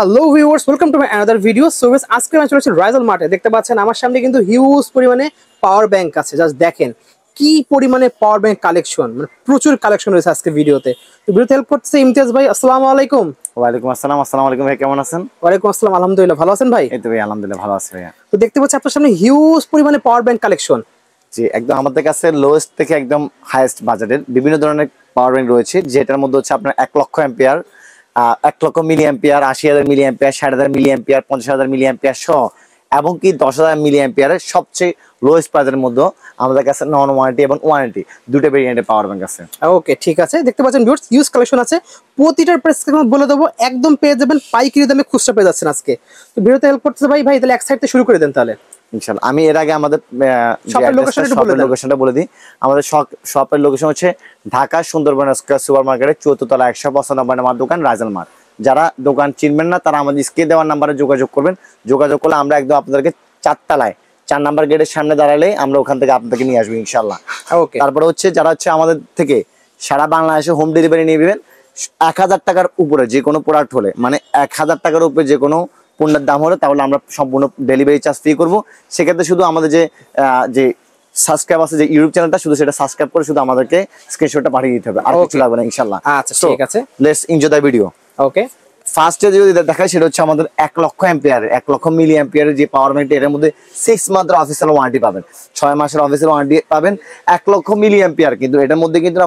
Hello viewers, welcome to my another video. So আজকে আমি চলেছি রাইজাল মার্টে। দেখতে পাচ্ছেন আমার সামনে কিন্তু হিউজ পরিমাণে পাওয়ার ব্যাংক আছে। জাস্ট দেখেন কি পরিমাণে পাওয়ার ব্যাংক কালেকশন, মানে প্রচুর কালেকশন রয়েছে আজকে ভিডিওতে। তো ভিডিওতে হেল্প করতেছে ইমতিয়াজ ভাই। আসসালামু আলাইকুম। ওয়ালাইকুম আসসালাম। আসসালামু আলাইকুম ভাই, কেমন আছেন? ওয়ালাইকুম আসসালাম, আলহামদুলিল্লাহ, ভালো আছেন ভাই? এই তো ভাই আলহামদুলিল্লাহ ভালো আছি ভাইয়া। তো দেখতে পাচ্ছি আপনার সামনে হিউজ পরিমাণে পাওয়ার ব্যাংক কালেকশন। জি, একদম আমাদের কাছে লোয়েস্ট থেকে একদম হাইয়েস্ট বাজেটের বিভিন্ন ধরনের পাওয়ার ব্যাংক রয়েছে, যেটার মধ্যে হচ্ছে আপনার 1,00,000 ampere, 1,00,000 milliampere, 80,000 milliampere, 60,000 milliampere, 50,000 milliampere সহ এবং কি 10,000 মিলি অ্যাম্পিয়ারের সবচেয়ে লোয়েস্ট প্রাইসের মধ্যে আমাদের কাছে নন ওয়ারেন্টি এবং ওয়ারেন্টি দুটো ভেরিয়েন্টের পাওয়ার ব্যাংক আছে। ওকে, ঠিক আছে। দেখতে পাচ্ছেন ভিউয়ার্স, হিউজ কালেকশন আছে। প্রতিটার প্রাইস বলে দেবো, একদম পেয়ে যাবেন পাইকারি দামে, খুচরা পেয়ে যাচ্ছেন আজকে। তো ভিডিওতে হেল্প করতেছে ভাই। তাহলে এক সাইড থেকে শুরু করে দেন তাহলে ইনশাআল্লাহ। আমি এর আগে আমাদের শপের লোকেশনটা বলে দিই। আমাদের শপের লোকেশন হচ্ছে ঢাকা সুন্দরবন স্কয়ার সুপার মার্কেটের 4th তলা 195 নম্বর দোকান রাইজাল মার্ট। যারা দোকান চিনবেন না তারা আমাদের স্ক্রিনে দেওয়ার নাম্বারে যোগাযোগ করবেন। যোগাযোগ করলে আমরা একদম আপনাদেরকে 4 তলায় 4 নাম্বার গেটের সামনে দাঁড়ালে আমরা ওখান থেকে আপনাদেরকে নিয়ে আসবো ইনশাআল্লাহ। ওকে, তারপরে হচ্ছে যারা হচ্ছে আমাদের থেকে সারা বাংলাদেশে হোম ডেলিভারি নিয়ে নেবেন, 1,000 টাকার উপরে যে কোনো প্রোডাক্ট হলে, মানে 1,000 টাকার উপরে যে কোনো পণ্যের দাম হলে, তাহলে আমরা সম্পূর্ণ ডেলিভারি চার্জ ফ্রি করবো। সেক্ষেত্রে শুধু আমাদের যে সাবস্ক্রাইব আছে, যে ইউটিউব চ্যানেলটা, শুধু সেটা সাবস্ক্রাইব করে শুধু আমাদেরকে স্ক্রিনশটটা পাঠিয়ে দিতে হবে, আর কিছু লাগবে না ইনশাআল্লাহ। আচ্ছা, ঠিক আছে, লেটস এনজয় দ্য ভিডিও। ওকে, ফার্স্টে যদি দেখাই সেটা হচ্ছে আমাদের 1,00,000 অ্যাম্পিয়ার, 1,00,000 মিলি অ্যাম্পিয়ারের যে পাওয়ার ব্যাংক, এর মধ্যে 6 মান্থের অফিসিয়াল ওয়ারেন্টি পাবেন, 6 মাসের অফিসিয়াল ওয়ারেন্টি পাবেন। 1,00,000 মিলি অ্যাম্পিয়ার, কিন্তু এটার মধ্যে কিন্তু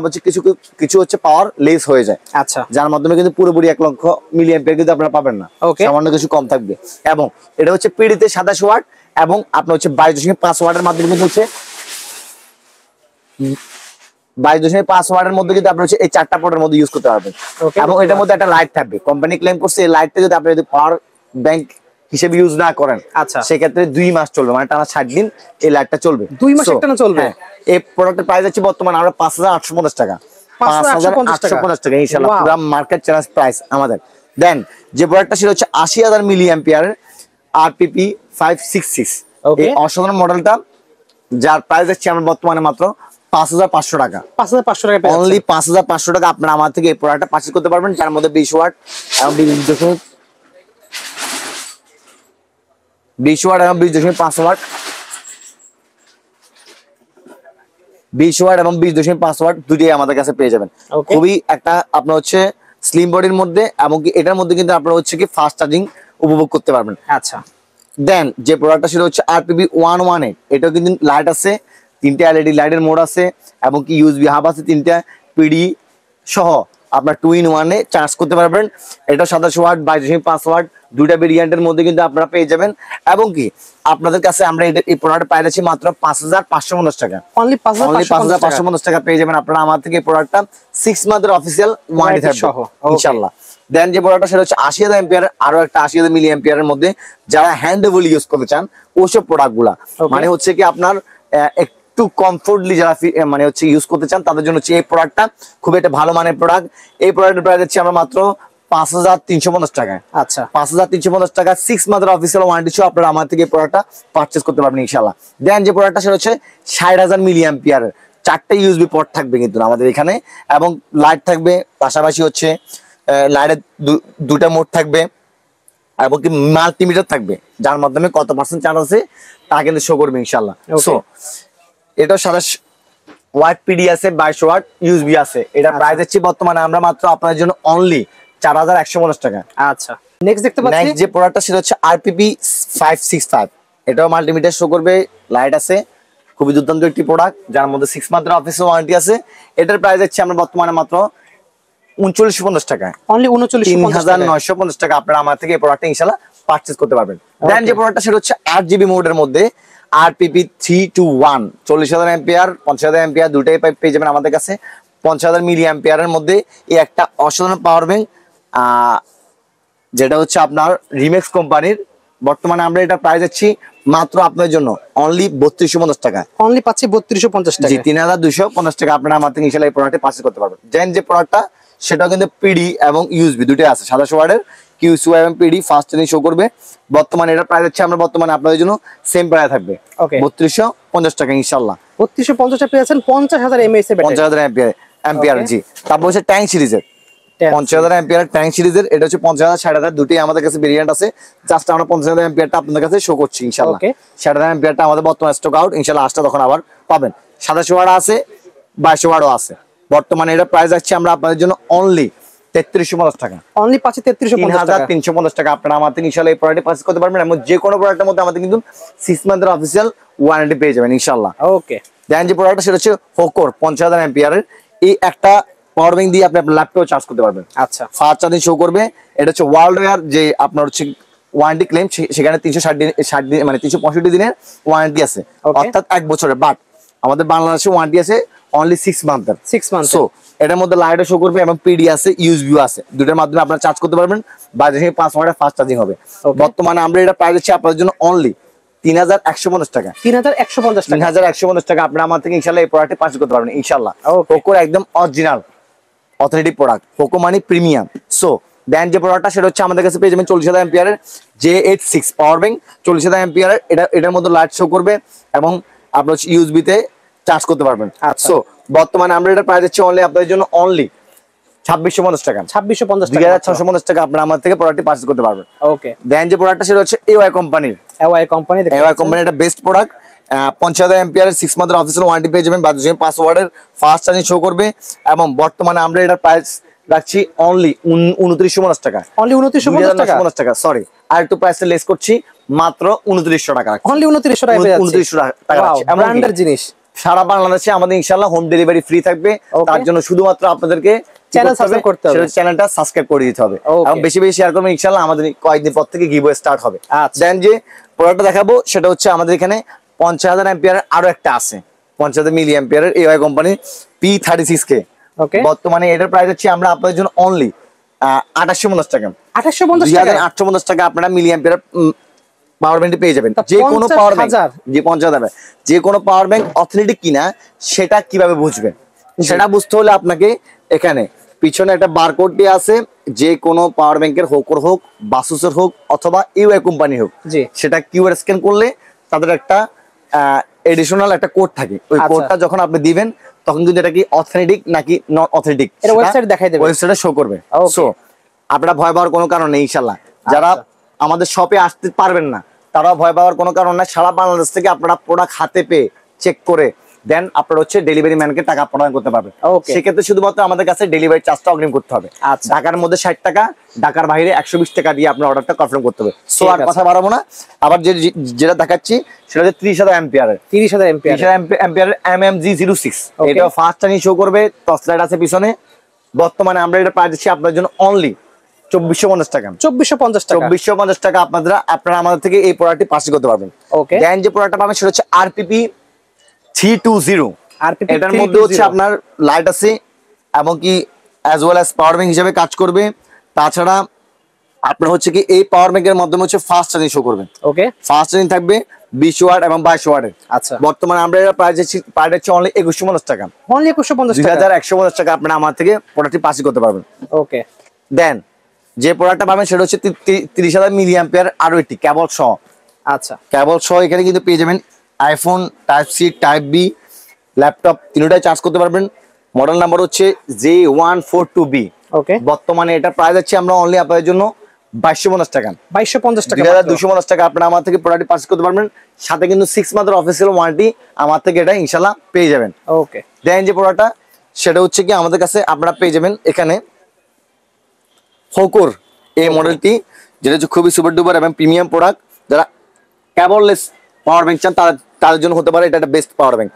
কিছু হচ্ছে পাওয়ার লেস হয়ে যায়। আচ্ছা, যার মাধ্যমে কিন্তু পুরোপুরি 1,00,000 মিলি অ্যাম্পিয়ার কিন্তু আপনারা পাবেন না, সামান্য কিছু কম থাকবে। এবং এটা হচ্ছে পিডিতে 27 ওয়াট এবং আপনার হচ্ছে 22.5 ওয়াটের মাধ্যমে কিন্তু হচ্ছে 22.5 ওয়াটের মধ্যে কিন্তু আপনি হচ্ছে এই 4টা পোর্টের মধ্যে ইউজ করতে পারবেন। এবং এটার মধ্যে একটা লাইট থাকবে, কোম্পানি ক্লেম করছে এই লাইটটা যদি আপনি পাওয়ার ব্যাংক হিসেবে ইউজ না করেন, আচ্ছা, সেক্ষেত্রে 2 মাস চলবে, মানে টানা 60 দিন এই লাইটটা চলবে। 2 মাস টানা চলবে। এই প্রোডাক্টের প্রাইস আছে বর্তমানে আমরা 5,850 টাকা, 5,850 টাকা ইনশাআল্লাহ, পুরো মার্কেট চ্যালেঞ্জ প্রাইস আমাদের। দেন যে প্রোডাক্টটা ছিল হচ্ছে 80,000 মিলি অ্যাম্পিয়ার RPP 566, এই অসাধারণ মডেলটা, যার প্রাইস আছে আমরা বর্তমানে মাত্র 5,500 টাকা। 5,500 টাকা, অনলি 5,500 টাকা আপনারা আমার থেকে এই প্রোডাক্টটা পারচেজ করতে পারবেন, যার মধ্যে 20 ওয়াট এবং 20 ওয়াট এবং 20.5 ওয়াট, 20 ওয়াট এবং 20.5 ওয়াট দুটোই আমাদের কাছে পেয়ে যাবেন। খুবই একটা আপনার হচ্ছে স্লিম বডির মধ্যে, এবং কি এটার মধ্যে কিন্তু আপনারা হচ্ছে কি ফাস্ট চার্জিং উপভোগ করতে পারবেন। আচ্ছা, দেন যে প্রোডাক্টটা ছিল হচ্ছে RPP 118, এটাও কিন্তু লাইট আছে, 3টা LED লাইটের মোড আছে, এবং কি USB হাব আছে 3টা, পিডি সহ আপনার 2 in 1 চার্জ করতে পারবেন। এটা 27 ওয়াট 22.5 ওয়াট দুইটা ভেরিয়েন্টের মধ্যে কিন্তু আপনারা পেয়ে যাবেন। এবং কি আপনাদের কাছে আমরা এই প্রোডাক্ট পাইছি মাত্র 5,550 টাকা, অনলি 5,550 টাকা পেয়ে যাবেন আপনারা আমার থেকে এই প্রোডাক্টটা। 6 মান্থের অফিসিয়াল ওয়ারেন্টি থাকবে ইনশাআল্লাহ। দেন যে প্রোডাক্টটা সেটা হচ্ছে 80,000 অ্যাম্পিয়ার, আরো একটা 80,000 মিলি অ্যাম্পিয়ারের মধ্যে, যারা হ্যান্ডেবল ইউজ করতে চান ওইসব প্রোডাক্টগুলা, মানে হচ্ছে কি আপনার একটু কমফোর্টলি যারা মানে হচ্ছে ইউজ করতে চান তাদের জন্য হচ্ছে এই প্রোডাক্টটা খুব একটা ভালো মানের প্রোডাক্ট। এই প্রোডাক্টের প্রাইস হচ্ছে আমরা মাত্র 5,350 টাকায়। আচ্ছা, 5,350 টাকা 6 মান্থের অফিসিয়াল ওয়ারেন্টি সহ আপনারা আমার থেকে এই প্রোডাক্টটা পারচেজ করতে পারবেন ইনশাআল্লাহ। দেন যে প্রোডাক্টটা সেটা হচ্ছে 60,000 মিলি অ্যাম্পিয়ার, 4টা USB পোর্ট থাকবে কিন্তু আমাদের এখানে, এবং লাইট থাকবে, পাশাপাশি হচ্ছে লাইটের 2টা মোড থাকবে, এবং কি মাল্টিমিটার থাকবে, যার মাধ্যমে কত পার্সেন্ট চার্জ আছে তা কিন্তু শো করবে ইনশাআল্লাহ। সো এটা 27 ওয়াট পিডি আছে, 22 ওয়াট USB আছে। এটা প্রাইস হচ্ছে বর্তমানে আমরা মাত্র আপনাদের জন্য অনলি 4,150 টাকা। আচ্ছা, নেক্সট দেখতে পাচ্ছি নেক্সট যে প্রোডাক্টটা সেটা হচ্ছে RPP 565, এটাও মাল্টিমিটার শো করবে, লাইট আছে, খুবই দুর্দান্ত একটি প্রোডাক্ট, যার মধ্যে 6 মান্থের অফিসিয়াল ওয়ারেন্টি আছে। এটার প্রাইস হচ্ছে আমরা বর্তমানে মাত্র 3950 টাকা, অনলি 3950 টাকা আপনারা আমার থেকে এই প্রোডাক্টটা ইনশাআল্লাহ পারচেজ করতে পারবেন। দেন যে প্রোডাক্টটা সেটা হচ্ছে 8GB মোডের মধ্যে RPP 321, 40,000 অ্যাম্পিয়ার 50,000 অ্যাম্পিয়ার দুটাই পেয়ে যাবেন আমাদের কাছে। 50,000 মিলি অ্যাম্পিয়ারের মধ্যে এই একটা অসাধারণ পাওয়ার ব্যাংক, যেটা হচ্ছে আপনার রিমেক্স কোম্পানির। বর্তমানে আমরা এটা প্রাইস দিচ্ছি মাত্র আপনাদের জন্য অনলি 3250 টাকা, অনলি পাচ্ছি 3250 টাকা, 3,250 টাকা আপনারা আমার থেকে ইনশাআল্লাহ এই প্রোডাক্টে পারচেজ করতে পারবেন। দেন যে প্রোডাক্টটা সেটাও কিন্তু পিডি এবং USB দুটোই আছে, 27 ওয়াটের QC এবং পিডি ফাস্ট চার্জিং শো করবে। বর্তমানে এটা প্রাইস হচ্ছে আমরা বর্তমানে আপনাদের জন্য সেম প্রাইস থাকবে 3250 টাকা ইনশাআল্লাহ। 3250 টাকা পেয়েছেন 50,000 mAh এর ব্যাটারি, 50,000 অ্যাম্পিয়ার জি। তারপর হচ্ছে ট্যাঙ্ক সিরিজের 50,000 অ্যাম্পিয়ার ট্যাঙ্ক সিরিজের, এটা হচ্ছে 50,000 60,000 দুটোই আমাদের কাছে ভেরিয়েন্ট আছে। জাস্ট আমরা 50,000 অ্যাম্পিয়ারটা আপনাদের কাছে শো করছি ইনশাআল্লাহ। 60,000 অ্যাম্পিয়ারটা আমাদের বর্তমানে স্টক আউট, ইনশাআল্লাহ আসলে তখন আবার পাবেন। 2700 ওয়াট আছে, 2200 ওয়াটও আছে। বর্তমানে এটা প্রাইস আছে আমরা আপনাদের জন্য অনলি 3350 টাকা। অনলি পাচ্ছে 3350 টাকা, 3350 টাকা। আপনারা আমাদের ইনশাআল্লাহ এই প্রোডাক্টটি পারচেজ করতে পারবেন এবং যে কোনো প্রোডাক্টের মধ্যে আমাদের কিন্তু 6 মান্থের অফিসিয়াল ওয়ারেন্টি পেয়ে যাবেন ইনশাআল্লাহ। ওকে, দেন যে প্রোডাক্টটা সেটা হচ্ছে হোকোর 50,000 অ্যাম্পিয়ারের। এই একটা পাওয়ার ব্যাংক দিয়ে আপনি আপনার ল্যাপটপ চার্জ করতে পারবেন। আচ্ছা, ফাস্ট চার্জিং শো করবে। এটা হচ্ছে ওয়ার্ল্ড ওয়্যার যে আপনার হচ্ছে ওয়ারেন্টি ক্লেম, সেখানে 360 দিন মানে 365 দিনের ওয়ারেন্টি আছে, অর্থাৎ 1 বছরের। বাট আমাদের বাংলাদেশে ওয়ারেন্টি আছে অনলি 6 মান্থের। 6 মান্থ। সো এটার মধ্যে লাইটও শো করবে এবং পিডি আছে, ইউএসবি আছে, দুটোর মাধ্যমে আপনারা চার্জ করতে পারবেন। বাজারে 5 ওয়াটের ফাস্ট চার্জিং হবে। বর্তমানে আমরা এটা প্রাইস দিচ্ছি আপনাদের জন্য অনলি 3150 টাকা। 3150 টাকা, 3150 টাকা। আপনারা আমার থেকে ইনশাআল্লাহ এই প্রোডাক্টটি পারচেজ করতে পারবেন ইনশাআল্লাহ। পোকোর একদম অরিজিনাল অথেন্টিক প্রোডাক্ট, পোকো মানে প্রিমিয়াম। সো দেন যে প্রোডাক্টটা সেটা হচ্ছে আমাদের কাছে পেয়ে যাবেন 40,000 অ্যাম্পিয়ারের J86 পাওয়ার ব্যাংক, 40,000 অ্যাম্পিয়ারের। এটার মধ্যে লাইট শো করবে এবং আপনার হচ্ছে ইউএসবি তে চার্জ করতে পারবেন। সো বর্তমানে আমরা এটা প্রাইস দিচ্ছি অনলি আপনাদের জন্য অনলি 2650 টাকা। 2650 টাকা, 2650 টাকা আপনারা আমার থেকে প্রোডাক্টটি পারচেজ করতে পারবেন। ওকে, দেন যে প্রোডাক্টটা সেটা হচ্ছে এওয়াই কোম্পানির। এওয়াই কোম্পানি, এওয়াই কোম্পানি এটা বেস্ট প্রোডাক্ট। 50,000 অ্যাম্পিয়ারের 6 মান্থের অফিসিয়াল ওয়ারেন্টি পেয়ে যাবেন। 5 ওয়াটের ফাস্ট চার্জিং শো করবে এবং বর্তমানে আমরা এটার প্রাইস রাখছি অনলি 2950 টাকা। অনলি 2950 টাকা, সরি আর একটু প্রাইসটা লেস করছি, মাত্র 2900 টাকা। অনলি 2900 টাকা পেয়ে যাচ্ছে। 2900 টাকা রাখছি। ব্র্যান্ডের জিনিস সারা বাংলাদেশে আমাদের ইনশাআল্লাহ হোম ডেলিভারি ফ্রি থাকবে। তার জন্য শুধুমাত্র আপনাদেরকে চ্যানেল সাবস্ক্রাইব করতে হবে, চ্যানেলটা সাবস্ক্রাইব করে দিতে হবে এবং বেশি বেশি শেয়ার করবেন ইনশাআল্লাহ। আমাদের কয়েকদিন পর থেকে গিভওয়ে স্টার্ট হবে। দেন যে প্রোডাক্টটা দেখাবো সেটা হচ্ছে আমাদের এখানে 50,000 অ্যাম্পিয়ারের আরো একটা আছে, 50,000 মিলি অ্যাম্পিয়ারের এওয়াই কোম্পানি P36K। ওকে, বর্তমানে এটার প্রাইস হচ্ছে আমরা আপনাদের জন্য অনলি 2850 টাকা। 2850 টাকা, 2850 টাকা আপনারা মিলি অ্যাম্পিয়ার পাওয়ার ব্যাংক পেয়ে যাবেন। যে কোনো পাওয়ার ব্যাংক, যে 50,000 যে কোনো পাওয়ার ব্যাংক অথেন্টিক কিনা সেটা কিভাবে বুঝবেন? সেটা বুঝতে হলে আপনাকে এখানে পিছনে একটা বারকোড দিয়ে আছে। যে কোনো পাওয়ার ব্যাংকের হোকর হোক, বাসুসের হোক অথবা ইউআই কোম্পানি হোক, সেটা কিউআর স্ক্যান করলে তাদের একটা এডিশনাল একটা কোড থাকে। ওই কোডটা যখন আপনি দিবেন তখন কিন্তু এটা কি অথেন্টিক নাকি নট অথেন্টিক এটা ওয়েবসাইট দেখাই দেবে, ওয়েবসাইটে শো করবে। সো আপনারা ভয় পাওয়ার কোনো কারণ নেই ইনশাআল্লাহ। যারা আমাদের শপে আসতে পারবেন না তারা ভয় পাওয়ার কোনো কারণ নাই। সারা বাংলাদেশ থেকে আপনারা প্রোডাক্ট হাতে পেয়ে চেক করে দেন আপনারা হচ্ছে ডেলিভারি ম্যানকে টাকা প্রদান করতে পারবেন। সেক্ষেত্রে শুধুমাত্র আমাদের কাছে ডেলিভারি চার্জটা অগ্রিম করতে হবে। ঢাকার মধ্যে 60 টাকা, ঢাকার বাইরে 120 টাকা দিয়ে আপনার অর্ডারটা কনফার্ম করতে হবে। সো আর কথা বাড়াবো না, আবার যেটা দেখাচ্ছি সেটা হচ্ছে 30,000 অ্যাম্পিয়ারের, 30,000 অ্যাম্পিয়ারের MMG06। এটা ফাস্ট চার্জিং শো করবে, টর্চ লাইট আছে পিছনে। বর্তমানে আমরা এটা প্রাইস দিচ্ছি আপনাদের জন্য অনলি 2450 টাকা। 2450 টাকা আপনারা আমাদের থেকে এই প্রোডাক্টটি পারচেজ করতে পারবেন। ওকে, দেন যে প্রোডাক্টটা পাবেন সেটা হচ্ছে RPP 320। এটার মধ্যে হচ্ছে আপনার লাইট আছে এবং কি as well as power bank হিসেবে কাজ করবে। তাছাড়া আপনার হচ্ছে কি এই পাওয়ার ব্যাংকের মাধ্যমে হচ্ছে ফাস্ট চার্জিং শো করবে। ওকে, ফাস্ট চার্জিং থাকবে 20 ওয়াট এবং 22 ওয়াটের। আচ্ছা, বর্তমানে আমরা এটা প্রাইস দিচ্ছি অনলি 2150 টাকা। অনলি 2150 টাকা, 2150 টাকা আপনারা আমার থেকে প্রোডাক্টটি পারচেজ করতে পারবেন। ওকে, দেন যে প্রোডাক্টটা পাবেন সেটা হচ্ছে 30,000 মিলি অ্যাম্পিয়ার আরো একটি কেবল সহ। আচ্ছা, কেবল সহ এখানে কিন্তু পেয়ে যাবেন iPhone type C, type B, laptop তিনটাই চার্জ করতে পারবেন। মডেল নাম্বার হচ্ছে J142B। ওকে, বর্তমানে এটা প্রাইস আছে আমরা অনলি আপনাদের জন্য 2250 টাকা। 2250 টাকা, 2250 টাকা আপনারা আমার থেকে প্রোডাক্ট পারচেজ করতে পারবেন। সাথে কিন্তু 6 মান্থের অফিসিয়াল ওয়ারেন্টি আমার থেকে এটা ইনশাআল্লাহ পেয়ে যাবেন। ওকে, দেন যে প্রোডাক্টটা সেটা হচ্ছে কি আমাদের কাছে আপনারা পেয়ে যাবেন এখানে হোকর এই মডেলটি, যেটা হচ্ছে খুবই সুপার ডুপার এবং প্রিমিয়াম প্রোডাক্ট। যারা কেবললেস পাওয়ার ব্যাংক চান তাদের জন্য হতে পারে এটা একটা বেস্ট পাওয়ার ব্যাংক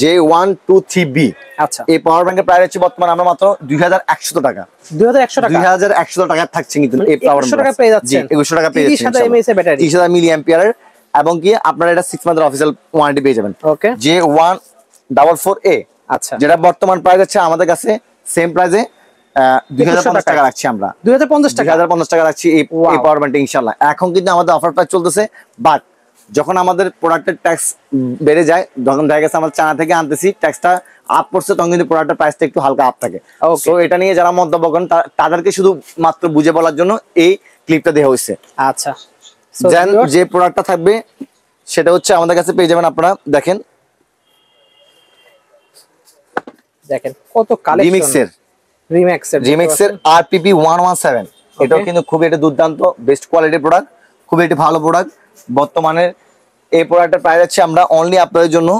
J123B। আচ্ছা, এই পাওয়ার ব্যাংকের প্রাইস হচ্ছে বর্তমানে আমরা মাত্র 2100 টাকা। 2100 টাকা থাকছে কিন্তু এই পাওয়ার ব্যাংক। 2100 টাকা পেয়ে যাচ্ছেন। 2100 টাকা পেয়ে যাচ্ছেন 30,000 মিলি অ্যাম্পিয়ারের এবং কি আপনারা এটা 6 মান্থের অফিসিয়াল ওয়ারেন্টি পেয়ে যাবেন। ওকে, J144A। আচ্ছা, যেটা বর্তমান প্রাইস আছে আমাদের কাছে সেম প্রাইসে 2050 টাকা রাখছি আমরা। 2050 টাকা রাখছি এই পাওয়ার ব্যাংকটা ইনশাআল্লাহ। এখন কিন্তু আমাদের অফার প্রাইস চলতেছে, বাট যখন আমাদের প্রোডাক্টের ট্যাক্স বেড়ে যায়, যখন দেখা গেছে আমরা চায়না থেকে আনতেছি, ট্যাক্সটা আপ করছে, তখন কিন্তু প্রোডাক্টের প্রাইসটা একটু হালকা আপ থাকে। সো এটা নিয়ে যারা মন্তব্য করেন তাদেরকে শুধু মাত্র বুঝে বলার জন্য এই ক্লিপটা দেওয়া হয়েছে। আচ্ছা, দেন যে প্রোডাক্টটা থাকবে সেটা হচ্ছে আমাদের কাছে পেয়ে যাবেন আপনারা। দেখেন কত কালেকশন, রিম্যাক্সের RPP 117, এটাও কিন্তু খুবই একটা দুর্দান্ত বেস্ট কোয়ালিটির প্রোডাক্ট, খুবই একটা ভালো প্রোডাক্ট। বর্তমানে এই প্রোডাক্টের প্রাইস আছে আমরা অনলি আপনাদের জন্য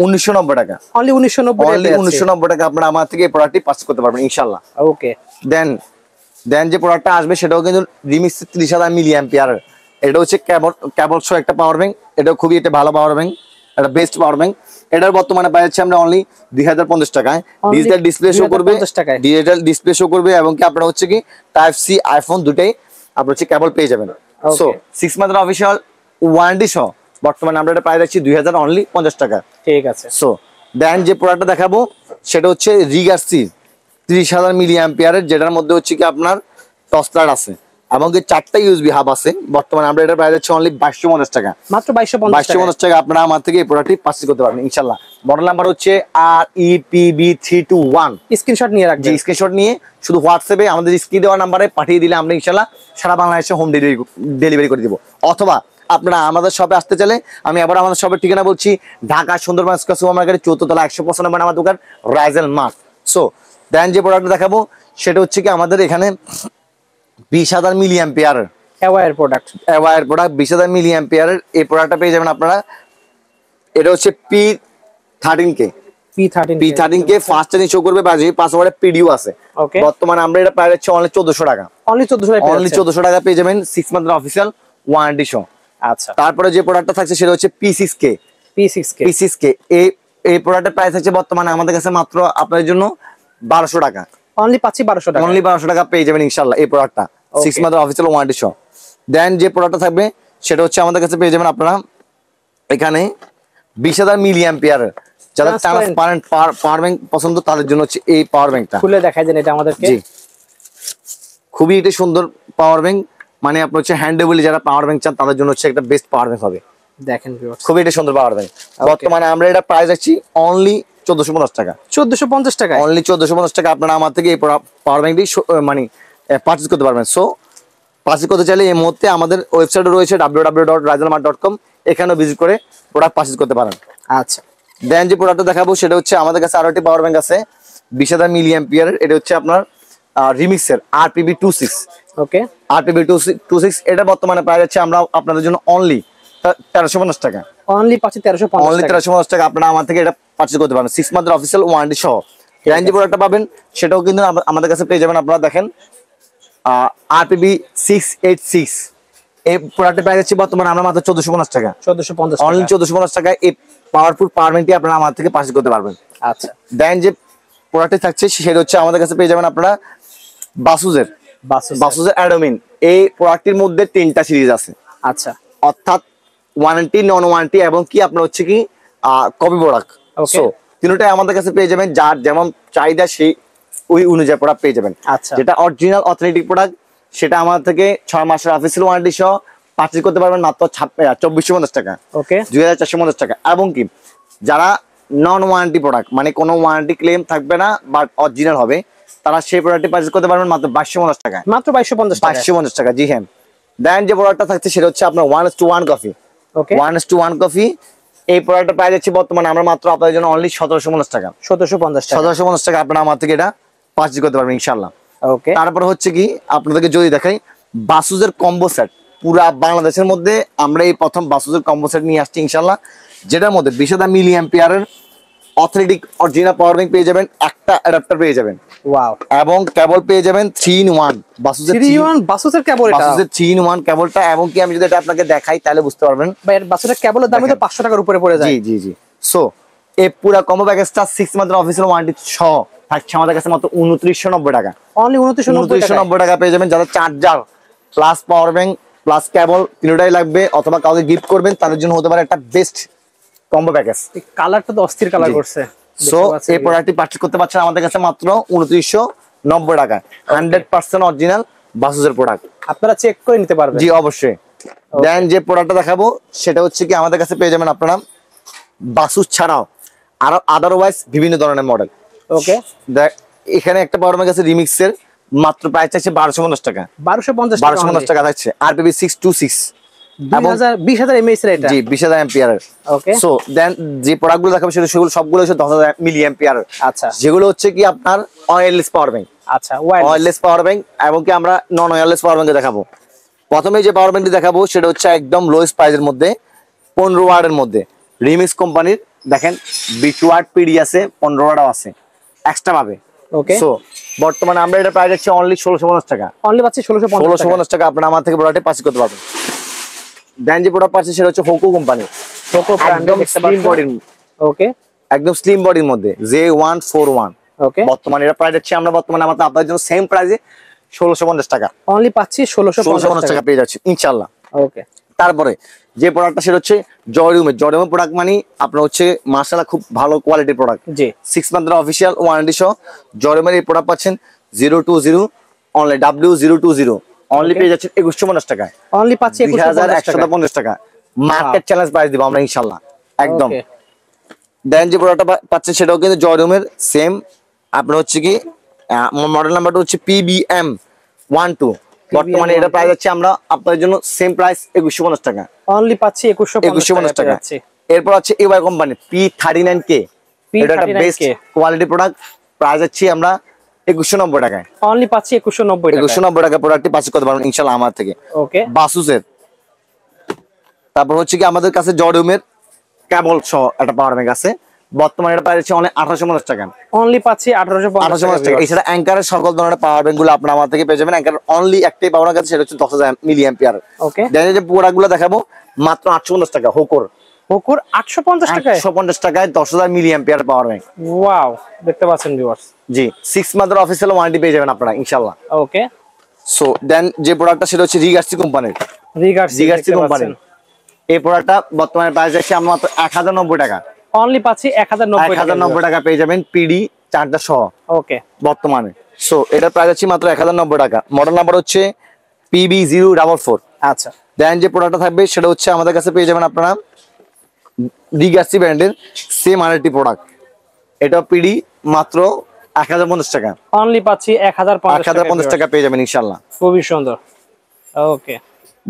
1990 টাকা। অনলি 1990 টাকা আপনারা আমার থেকে এই প্রোডাক্টটি পারচেজ করতে পারবেন ইনশাআল্লাহ। ওকে, দেন যে প্রোডাক্টটা আসবে সেটাও কিন্তু রিমিক্স 30,000 মিলি অ্যাম্পিয়ার। এটা হচ্ছে কেবল সহ একটা পাওয়ার ব্যাংক, এটাও খুবই একটা ভালো পাওয়ার ব্যাংক, একটা বেস্ট পাওয়ার ব্যাংক। এটার বর্তমানে পাচ্ছি আমরা অনলি 2050 টাকায়। ডিজিটাল ডিসপ্লে শো করবে, এবং কি আপনারা হচ্ছে কি টাইপ সি আইফোন দুটাই আপনারা হচ্ছে কেবল পেয়ে যাবেন। সো 6 মান্থের অফিসিয়াল ওয়ারেন্টি সহ বর্তমানে আমরা এটা প্রাইস রাখছি 2050 টাকা। ঠিক আছে। সো দেন যে প্রোডাক্টটা দেখাবো সেটা হচ্ছে রিগার্সি 30,000 মিলি অ্যাম্পিয়ারের, যেটার মধ্যে হচ্ছে কি আপনার টর্চ লাইট আছে এবং কি 4টা ইউএসবি হাব আছে। বর্তমানে আমরা এটা প্রাইস হচ্ছে অনলি 2250 টাকা, মাত্র 2250 টাকা। আপনারা আমার থেকে এই প্রোডাক্টটি পারচেজ করতে পারবেন ইনশাআল্লাহ। মডেল নাম্বার হচ্ছে REPB321। স্ক্রিনশট নিয়ে রাখবেন। স্ক্রিনশট নিয়ে শুধু হোয়াটসঅ্যাপে আমাদের স্ক্রিন দেওয়া নাম্বারে পাঠিয়ে দিলে আমরা ইনশাআল্লাহ সারা বাংলাদেশে হোম ডেলিভারি করে দিব। অথবা আপনারা আমাদের শপে আসতে চাইলে আমি আবার আমাদের শপের ঠিকানা বলছি, ঢাকা সুন্দরবন স্কয়ার সুপার মার্কেটের 4th তলা 195 নম্বর আমার দোকান রাইজেল মার্ট। সো দেন যে প্রোডাক্ট দেখাবো সেটা হচ্ছে কি আমাদের এখানে 20,000 মিলি অ্যাম্পিয়ার অ্যাওয়ার প্রোডাক্ট 20,000 মিলি অ্যাম্পিয়ারের এই প্রোডাক্টটা পেয়ে যাবেন আপনারা। এটা হচ্ছে P13K ফাস্ট চার্জিং শো করবে, বাজে পাসওয়ার্ডে পিডিও আছে। বর্তমানে আমরা এটা প্রাইস হচ্ছে অনলি 1400 টাকা। অনলি 1400 টাকা পেয়ে যাবেন 6 মান্থের অফিশিয়াল ওয়ারেন্টি সহ। আচ্ছা, তারপরে যে প্রোডাক্টটা থাকছে সেটা হচ্ছে P6K। এই প্রোডাক্টের প্রাইস আছে বর্তমানে আমাদের কাছে মাত্র আপনাদের জন্য 1200 টাকা। অনলি পাচ্ছি 1200 টাকা। অনলি 1200 টাকা পেয়ে যাবেন ইনশাআল্লাহ এই প্রোডাক্টটা 6 মান্থের অফিশিয়াল ওয়ারেন্টি সহ। দেন যে প্রোডাক্টটা থাকবে সেটা হচ্ছে আমাদের কাছে পেয়ে যাবেন আপনারা এখানে 20,000 মিলি অ্যাম্পিয়ার। যারা ট্রান্সপারেন্ট পাওয়ার ব্যাংক পছন্দ তাদের জন্য হচ্ছে এই পাওয়ার ব্যাংকটা। খুলে দেখাই দেন এটা আমাদেরকে। জি, খুবই এটা সুন্দর পাওয়ার ব্যাংক, মানে আপনার হচ্ছে হ্যান্ডেবল যারা পাওয়ার ব্যাংক চান তাদের জন্য হচ্ছে একটা বেস্ট পাওয়ার ব্যাংক হবে। দেখেন ভিউয়ার্স, খুবই এটা সুন্দর পাওয়ার ব্যাংক। বর্তমানে আমরা এটা প্রাইস রাখছি অনলি 1450 টাকা। 1450 টাকা, অনলি 1450 টাকা আপনারা আমার থেকে এই পাওয়ার ব্যাংকটি মানে পারচেজ করতে পারবেন। সো পারচেজ করতে চাইলে এই মুহূর্তে আমাদের ওয়েবসাইটে রয়েছে www.raizelmart.com, এখানেও ভিজিট করে প্রোডাক্ট পারচেজ করতে পারেন। আচ্ছা, দেন যে প্রোডাক্টটা দেখাবো সেটা হচ্ছে আমাদের কাছে আরো একটি পাওয়ার ব্যাংক আছে 20,000 মিলি অ্যাম্পিয়ার। এটা হচ্ছে আপনার রিমিক্সের RPB26। ওকে, RPB26 এটা বর্তমানে প্রাইস আছে আমরা আপনাদের জন্য অনলি 1350 টাকা। অনলি পাচ্ছি 1350 টাকা। আপনারা আমার থেকে এটা পারচেজ করতে পারবেন 6 মান্থের অফিশিয়াল ওয়ারেন্টি সহ। দেন যে প্রোডাক্টটা পাবেন সেটাও কিন্তু আমাদের কাছে পেয়ে যাবেন। আপনারা দেখেন RPB686 এই প্রোডাক্টের প্রাইস আছে বর্তমানে আমরা মাত্র 1450 টাকা। 1450 অনলি 1450 টাকায় এই পাওয়ারফুল পাওয়ার ব্যাংকটি আপনারা আমার থেকে পারচেজ করতে পারবেন। আচ্ছা, দেন যে প্রোডাক্টটি থাকছে সেটা হচ্ছে আমাদের কাছে পেয়ে যাবেন আপনারা বাসুজের অ্যাডোমিন। এই প্রোডাক্টটির মধ্যে 3টা সিরিজ আছে। আচ্ছা, অর্থাৎ ওয়ারেন্টি, নন ওয়ারেন্টি এবং কি আপনার হচ্ছে কি কপি প্রোডাক্ট। সো তিনটাই আমাদের কাছে পেয়ে যাবেন, যার যেমন চাহিদা সেই ওই অনুযায়ী প্রোডাক্ট পেয়ে যাবেন। যেটা অরিজিনাল অথেন্টিক প্রোডাক্ট সেটা আমাদের থেকে 6 মাসের অফিসিয়াল ওয়ারেন্টি সহ পারচেজ করতে পারবেন মাত্র 2450 টাকা। ওকে, 2450 টাকা। এবং কি যারা নন ওয়ারেন্টি প্রোডাক্ট মানে কোনো ওয়ারেন্টি ক্লেম থাকবে না বাট অরিজিনাল হবে, তারা সেই প্রোডাক্টটি পারচেজ করতে পারবেন মাত্র 2250 টাকা। মাত্র 2250 টাকা। জি হ্যাঁ। দেন যে প্রোডাক্টটা থাকছে সেটা হচ্ছে আপনার 1:1 কফি। ওকে, 1:1 কফি এই প্রোডাক্টটা প্রাইস আছে বর্তমানে আমরা মাত্র আপনাদের জন্য অনলি 1750 টাকা। 1750 টাকা আপনারা আমার থেকে এটা পারচেজ করতে পারবেন ইনশাআল্লাহ। ওকে, তারপর হচ্ছে কি আপনাদেরকে যদি দেখাই বাসুজের কম্বো সেট। পুরা বাংলাদেশের মধ্যে আমরা এই প্রথম বাসুজের কম্বো সেট নিয়ে আসছি ইনশাআল্লাহ, যেটার মধ্যে 20,000 মিলি অ্যাম্পিয়ারের অথেন্টিক অরিজিনাল পাওয়ার ব্যাংক পেয়ে যাবেন, একটা অ্যাডাপ্টার পেয়ে যাবেন, ওয়াও, এবং কেবল পেয়ে যাবেন 3-in-1 বাসুজের কেবল। এটা বাসুজের 3-in-1 কেবলটা। এবং কি আমি যদি এটা আপনাকে দেখাই তাহলে বুঝতে পারবেন ভাই বাসুজের কেবলের দাম তো 500 টাকার উপরে পড়ে যায়। জি। সো এই পুরো কম্বো প্যাকেজটা 6 মান্থের অফিসিয়াল ওয়ারেন্টি সহ থাকছে আমাদের কাছে মাত্র 2990 টাকা। অনলি 2990 টাকা পেয়ে যাবেন। যারা charger plus power bank plus cable তিনটাই লাগবে অথবা কাউকে গিফট করবেন তাদের জন্য হতে পারে একটা বেস্ট কম্বো প্যাকেজ। কালারটা তো অস্থির কালার করছে। সো এই প্রোডাক্টটি পারচেজ করতে পারছেন আমাদের কাছে মাত্র 2990 টাকা। 100% অরিজিনাল বাসুজের প্রোডাক্ট, আপনারা চেক করে নিতে পারবেন। জি অবশ্যই। দেন যে প্রোডাক্টটা দেখাবো সেটা হচ্ছে কি আমাদের কাছে পেয়ে যাবেন আপনারা বাসুজ ছাড়াও আরো আদারওয়াইজ বিভিন্ন ধরনের মডেল। ওকে, এখানে একটা পাওয়ার ব্যাংক আছে রিমিক্সের, মাত্র প্রাইস আছে 1250 টাকা। 1250 টাকা থাকছে। RPB626 20,000 mAh এর এটা। জি 20,000 অ্যাম্পিয়ার। ওকে। সো দেন যে প্রোডাক্টগুলো দেখাবো সেগুলো সবগুলো হচ্ছে 10,000 মিলি অ্যাম্পিয়ার। আচ্ছা যেগুলো হচ্ছে কি আপনার ওয়্যারলেস পাওয়ার ব্যাংক। আচ্ছা ওয়্যারলেস পাওয়ার ব্যাংক এবং কি আমরা নন ওয়্যারলেস পাওয়ার ব্যাংক দেখাবো। প্রথমে যে পাওয়ার ব্যাংকটি দেখাবো সেটা হচ্ছে একদম লোয়েস্ট প্রাইসের মধ্যে 15 ওয়াটের মধ্যে রিমিক্স কোম্পানির। দেখেন 20 ওয়াট পিডি আছে, 15 ওয়াটও আছে এক্সট্রা পাবে। ওকে। সো বর্তমানে আমরা এটা প্রাইস হচ্ছে অনলি 1650 টাকা। অনলি পাচ্ছি 1650 টাকা আপনারা আমার থেকে প্রোডাক্টে পাস করতে পারবেন। দেন যে প্রোডাক্ট পাচ্ছি সেটা হচ্ছে হোকো কোম্পানি। হোকো ব্র্যান্ডের দেখতে স্লিম পাচ্ছেন। বডির। ওকে। একদম স্লিম বডির মধ্যে J141। ওকে। বর্তমানে এটা প্রাইস হচ্ছে আমরা বর্তমানে আমাদের আপনাদের জন্য সেম প্রাইসে 1650 টাকা। অনলি পাচ্ছি 1650 টাকা পেয়ে যাচ্ছে ইনশাআল্লাহ। ওকে। তারপরে যে প্রোডাক্টটা সেটা হচ্ছে জয়রুমের প্রোডাক্ট মানে আপনার হচ্ছে মাশাআল্লাহ খুব ভালো কোয়ালিটির প্রোডাক্ট। জি 6 মান্থের অফিশিয়াল ওয়ারেন্টি সহ জয়রুমের এই প্রোডাক্ট পাচ্ছেন 020 অনলি W020 অনলি পেয়ে যাচ্ছেন 2150 টাকায়। অনলি পাচ্ছি 2150 টাকা। মার্কেট চ্যালেঞ্জ প্রাইস দিব আমরা ইনশাআল্লাহ একদম। ওকে। দেন যে প্রোডাক্টটা পাচ্ছেন সেটাও কিন্তু জয়রুমের সেম। আপনার হচ্ছে কি মডেল নাম্বারটা হচ্ছে PBM12। বর্তমানে এটা প্রাইস আছে আমরা আপনাদের জন্য সেম প্রাইস 2150 টাকা। অনলি পাচ্ছি 2150 টাকা। এরপর আছে EY কোম্পানি P39K। এটা একটা বেস্ট কোয়ালিটি প্রোডাক্ট। প্রাইস আছে আমরা 2190 টাকায়। অনলি পাচ্ছি 2190 টাকা। 2190 টাকা প্রোডাক্টটি পাচ্ছি করতে পারবেন ইনশাআল্লাহ আমার থেকে। ওকে। বাসুসের। তারপর হচ্ছে কি আমাদের কাছে জয়রুমের কেবল সহ একটা পাওয়ার ব্যাংক আছে। বর্তমানে এটা প্রাইস হচ্ছে অনলি 1850 টাকা। অনলি পাচ্ছি 1850 টাকা। এছাড়া অ্যাঙ্কারের সকল ধরনের পাওয়ার ব্যাংক গুলো আপনারা আমার থেকে পেয়ে যাবেন। অ্যাঙ্কার অনলি একটাই পাওয়ার ব্যাংক আছে সেটা হচ্ছে 10,000 মিলি অ্যাম্পিয়ার। ওকে। দেন যে প্রোডাক্টগুলো দেখাবো মাত্র 850 টাকা। হোকোর 850 টাকায় 850 টাকায় 10,000 milliampere power bank. Wow দেখতে পাচ্ছেন ভিউয়ার্স। জি 6 মান্থের অফিশিয়াল ওয়ারেন্টি পেয়ে যাবেন আপনারা ইনশাআল্লাহ। ওকে। সো দেন যে প্রোডাক্টটা সেটা হচ্ছে রিগার্সি কোম্পানির। রিগার্সি কোম্পানির এই প্রোডাক্টটা বর্তমানে প্রাইস আছে আমরা মাত্র 1090 টাকা। অনলি পাচ্ছি 1090 টাকা পেয়ে যাবেন পিডি চার্জার সহ। ওকে। বর্তমানে সো এটা প্রাইস আছে মাত্র 1090 টাকা। মডেল নাম্বার হচ্ছে PB044। আচ্ছা। দেন যে প্রোডাক্টটা থাকবে সেটা হচ্ছে আমাদের কাছে পেয়ে যাবেন আপনারা রিগার্সি ব্র্যান্ডের সেম আরেকটি প্রোডাক্ট। এটা পিডি মাত্র 1050 টাকা। অনলি পাচ্ছি 1050 টাকা পেয়ে যাবেন ইনশাআল্লাহ। খুবই সুন্দর। ওকে।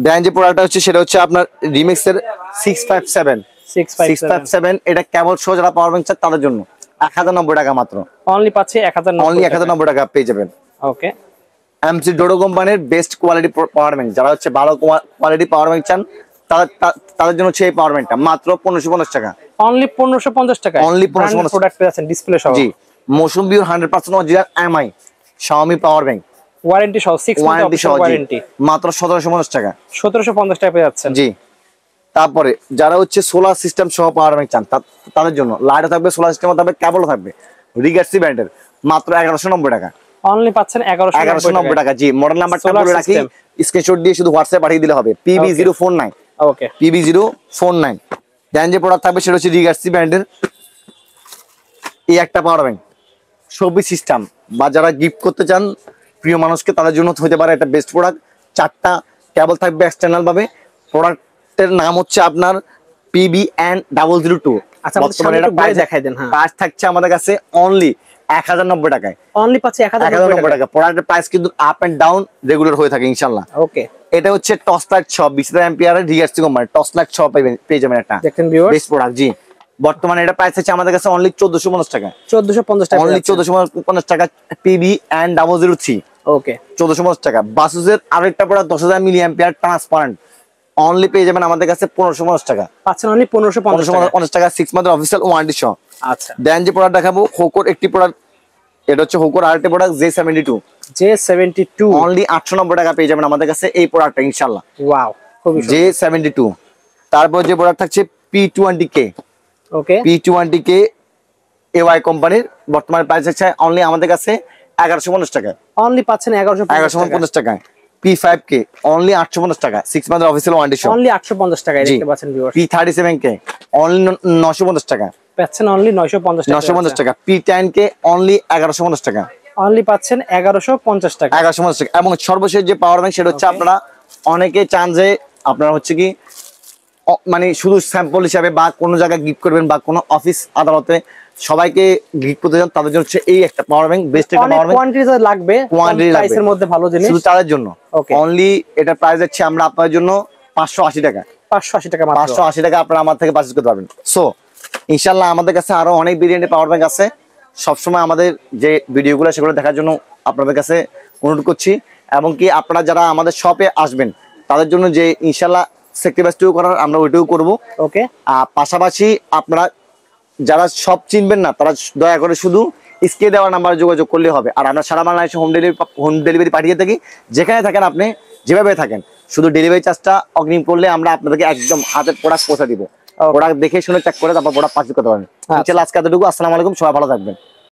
দেন যে প্রোডাক্টটা হচ্ছে সেটা হচ্ছে আপনার রিমিক্সের 657। এটা কেবল সহ যারা পাওয়ার ব্যাংক চায় তাদের জন্য 1090 টাকা মাত্র। অনলি পাচ্ছি 1090 টাকা পেয়ে যাবেন। ওকে। এমসি ডোডো কোম্পানির বেস্ট কোয়ালিটি পাওয়ার ব্যাংক। যারা হচ্ছে ভালো কোয়ালিটি পাওয়ার ব্যাংক চান তাদের জন্য হচ্ছে এই পাওয়ার ব্যাংকটা মাত্র 1550 টাকা। অনলি 1550 টাকা। অনলি 1550 প্রোডাক্ট পেয়েছেন ডিসপ্লে সহ। জি মৌসুম বিউর 100% original MI Xiaomi power bank warranty সহ 6 মান্থ ওয়ারেন্টি মাত্র 1750 টাকা। 1750 টাকা পেয়ে যাচ্ছেন। জি তারপরে যারা হচ্ছে সোলার সিস্টেম সহ পাওয়ার ব্যাংক চান তাদের জন্য লাইটও থাকবে, সোলার সিস্টেমও থাকবে, কেবলও থাকবে। রিগার্সি ব্র্যান্ডের মাত্র 1190 টাকা। অনলি পাচ্ছেন 1190 টাকা। জি মডেল নাম্বারটা বলে রাখি, স্ক্রিনশট দিয়ে শুধু হোয়াটসঅ্যাপ পাঠিয়ে দিলে হবে। PB049। ওকে। PB049। দেন যে প্রোডাক্ট থাকবে সেটা হচ্ছে রিগার্সি ব্র্যান্ডের এই একটা পাওয়ার ব্যাংক সবই সিস্টেম বা যারা গিফট করতে চান প্রিয় মানুষকে তাদের জন্য হতে পারে একটা বেস্ট প্রোডাক্ট। 4টা কেবল থাকবে এক্সটার্নাল ভাবে। প্রোডাক্টের নাম হচ্ছে আপনার PBN002। আচ্ছা বর্তমানে এটা প্রাইস দেখাই দেন। হ্যাঁ প্রাইস থাকছে আমাদের কাছে অনলি 1090 টাকায়। অনলি পাচ্ছি 1090 টাকা। প্রোডাক্টের প্রাইস কিন্তু আপ এন্ড ডাউন রেগুলার হয়ে থাকে ইনশাআল্লাহ। ওকে। এটা হচ্ছে টসলাইট 6 20,000 অ্যাম্পিয়ারের রিগার্সি কোম্পানি টসলাইট 6 পেয়ে যাবেন একটা দেখেন ভিউয়ার্স বেস্ট প্রোডাক্ট। জি বর্তমানে এটা প্রাইস আছে আমাদের কাছে অনলি 1450 টাকা। 1450 টাকা। অনলি 1450 টাকা। PBN003। ওকে 1450 টাকা। বাসুসের আরেকটা product 10,000 milliampere transparent only পেয়ে যাবেন আমাদের কাছে 1550 টাকা। পাচ্ছেন অনলি 1550 টাকা 6 মান্থের অফিশিয়াল ওয়ারেন্টি সহ। আচ্ছা। দেন যে প্রোডাক্ট দেখাবো হোকোর একটি প্রোডাক্ট। এটা হচ্ছে হোকোর আরেকটি প্রোডাক্ট J72 অনলি 890 টাকা পেয়ে যাবেন আমাদের কাছে এই প্রোডাক্টটা ইনশাআল্লাহ। ওয়াও খুবই সুন্দর। J72। তারপর যে প্রোডাক্ট থাকছে P20K। ওকে। P20K EY কোম্পানির বর্তমানে প্রাইস আছে অনলি আমাদের কাছে 1150 টাকা। অনলি পাচ্ছেন 1150 টাকা। P5K অনলি 850 টাকা 6 মান্থের অফিশিয়াল ওয়ারেন্টি সহ। অনলি 850 টাকায় দেখতে পাচ্ছেন ভিউয়ার্স। P37K অনলি 950 টাকা। পাচ্ছেন অনলি 950 টাকা। P10K অনলি 1150 টাকা। অনলি পাচ্ছেন 1150 টাকা। 1150 টাকা। এবং সর্বশেষ যে পাওয়ার ব্যাংক সেটা হচ্ছে আপনারা অনেকে চান যে আপনারা হচ্ছে কি মানে শুধু স্যাম্পল হিসাবে বা কোনো জায়গায় গিফট করবেন বা কোনো অফিস আদালতে সবাইকে গিফট করতে চান তাদের জন্য হচ্ছে এই একটা পাওয়ার ব্যাংক বেস্ট একটা পাওয়ার ব্যাংক। কোয়ান্টিটি লাগবে, প্রাইসের মধ্যে ভালো জিনিস শুধু তাদের জন্য অনলি এটা প্রাইস আছে আমরা আপনাদের জন্য 580 টাকা। 580 টাকা মাত্র। 580 টাকা আপনারা আমার থেকে পারচেজ করতে পারবেন। সো ইনশাআল্লাহ আমাদের কাছে আরো অনেক ভেরিয়েন্টের পাওয়ার ব্যাংক আছে। সবসময় আমাদের যে ভিডিওগুলো সেগুলো দেখার জন্য আপনাদের কাছে অনুরোধ করছি, এবং কি আপনারা যারা আমাদের শপে আসবেন তাদের জন্য যে ইনশাআল্লাহ সেক্রিফাইস করার আমরা ওইটাও করবো। ওকে। পাশাপাশি আপনারা যারা সব চিনবেন না তারা দয়া করে শুধু স্ক্রিনে দেওয়া নাম্বারে যোগাযোগ করলে হবে। আর আমরা সারা বাংলাদেশে হোম ডেলিভারি পাঠিয়ে থাকি। যেখানে থাকেন আপনি, যেভাবে থাকেন, শুধু ডেলিভারি চার্জটা অগ্রিম করলে আমরা আপনাদেরকে একদম হাতে প্রোডাক্ট পৌঁছে দিব। প্রোডাক্ট দেখে শুনে চেক করে তারপর প্রোডাক্ট পারচেজ করতে পারবেন। ইনশাআল্লাহ আজকে এতটুকু। আসসালামু আলাইকুম, সবাই ভালো থাকবেন।